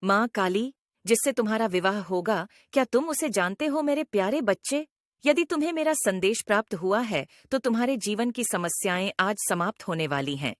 माँ काली, जिससे तुम्हारा विवाह होगा, क्या तुम उसे जानते हो मेरे प्यारे बच्चे? यदि तुम्हें मेरा संदेश प्राप्त हुआ है, तो तुम्हारे जीवन की समस्याएं आज समाप्त होने वाली हैं।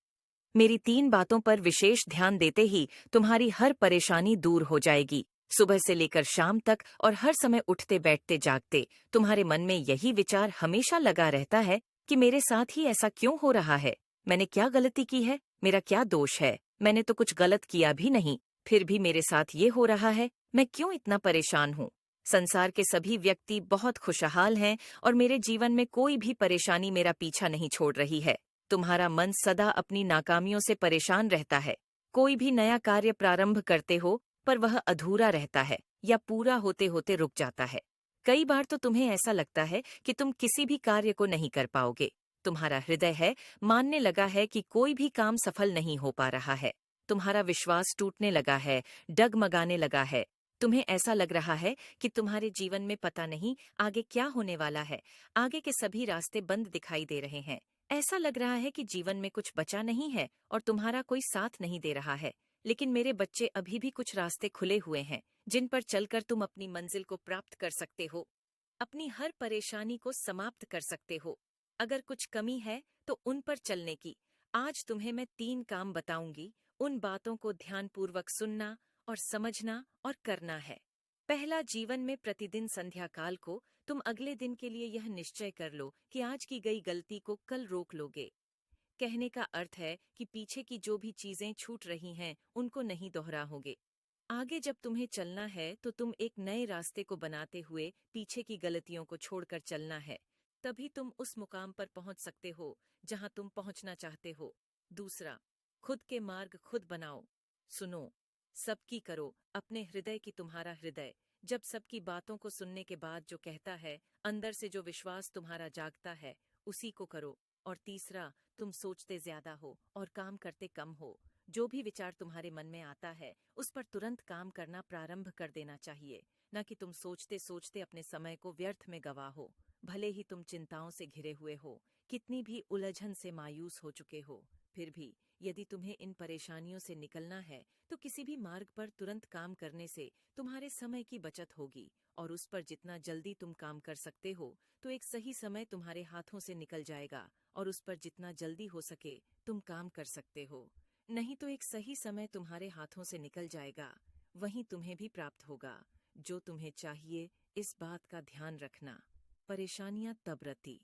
मेरी 3 बातों पर विशेष ध्यान देते ही तुम्हारी हर परेशानी दूर हो जाएगी। सुबह से लेकर शाम तक और हर समय उठते बैठते जागते तुम्हारे मन में यही विचार हमेशा लगा रहता है कि मेरे साथ ही ऐसा क्यों हो रहा है? मैंने क्या गलती की है? मेरा क्या दोष है? मैंने तो कुछ गलत किया भी नहीं, फिर भी मेरे साथ ये हो रहा है। मैं क्यों इतना परेशान हूँ? संसार के सभी व्यक्ति बहुत खुशहाल हैं और मेरे जीवन में कोई भी परेशानी मेरा पीछा नहीं छोड़ रही है। तुम्हारा मन सदा अपनी नाकामियों से परेशान रहता है। कोई भी नया कार्य प्रारंभ करते हो, पर वह अधूरा रहता है या पूरा होते होते रुक जाता है। कई बार तो तुम्हें ऐसा लगता है कि तुम किसी भी कार्य को नहीं कर पाओगे। तुम्हारा हृदय है मानने लगा है कि कोई भी काम सफल नहीं हो पा रहा है। तुम्हारा विश्वास टूटने लगा है, डगमगाने लगा है। तुम्हें ऐसा लग रहा है कि तुम्हारे जीवन में पता नहीं आगे क्या होने वाला है। आगे के सभी रास्ते बंद दिखाई दे रहे हैं। ऐसा लग रहा है कि जीवन में कुछ बचा नहीं है और तुम्हारा कोई साथ नहीं दे रहा है। लेकिन मेरे बच्चे, अभी भी कुछ रास्ते खुले हुए हैं, जिन पर चलकर तुम अपनी मंजिल को प्राप्त कर सकते हो। अपनी हर परेशानी को समाप्त कर सकते हो। अगर कुछ कमी है तो उन पर चलने की। आज तुम्हें मैं 3 काम बताऊंगी। उन बातों को ध्यानपूर्वक सुनना और समझना और करना है। पहला, जीवन में प्रतिदिन संध्या काल को तुम अगले दिन के लिए यह निश्चय कर लो कि आज की गई गलती को कल रोक लोगे। कहने का अर्थ है कि पीछे की जो भी चीजें छूट रही हैं, उनको नहीं दोहराओगे। आगे जब तुम्हें चलना है तो तुम एक नए रास्ते को बनाते हुए पीछे की गलतियों को छोड़कर चलना है। तभी तुम उस मुकाम पर पहुंच सकते हो जहां तुम पहुंचना चाहते हो। दूसरा, खुद के मार्ग खुद बनाओ। सुनो, सबकी करो अपने हृदय की तुम्हारा हृदय। जब सबकी बातों को सुनने के बाद जो कहता है, अंदर से जो विश्वास तुम्हारा जागता है, उसी को करो। और तीसरा, तुम सोचते ज्यादा हो और काम करते कम हो। जो भी विचार तुम्हारे मन में आता है, उस पर तुरंत काम करना प्रारंभ कर देना चाहिए, न कि तुम सोचते सोचते अपने समय को व्यर्थ में गवाहो। भले ही तुम चिंताओं से घिरे हुए हो, कितनी भी उलझन से मायूस हो चुके हो, फिर भी यदि तुम्हें इन परेशानियों से निकलना है, तो किसी भी मार्ग पर तुरंत काम करने से तुम्हारे समय की बचत होगी और उस पर जितना जल्दी तुम काम कर सकते हो, तो एक सही समय तुम्हारे हाथों से निकल जाएगा और उस पर जितना जल्दी हो सके तुम काम कर सकते हो। नहीं तो एक सही समय तुम्हारे हाथों से निकल जाएगा, वहीं तुम्हें भी प्राप्त होगा जो तुम्हें चाहिए। इस बात का ध्यान रखना। परेशानियां तब रहती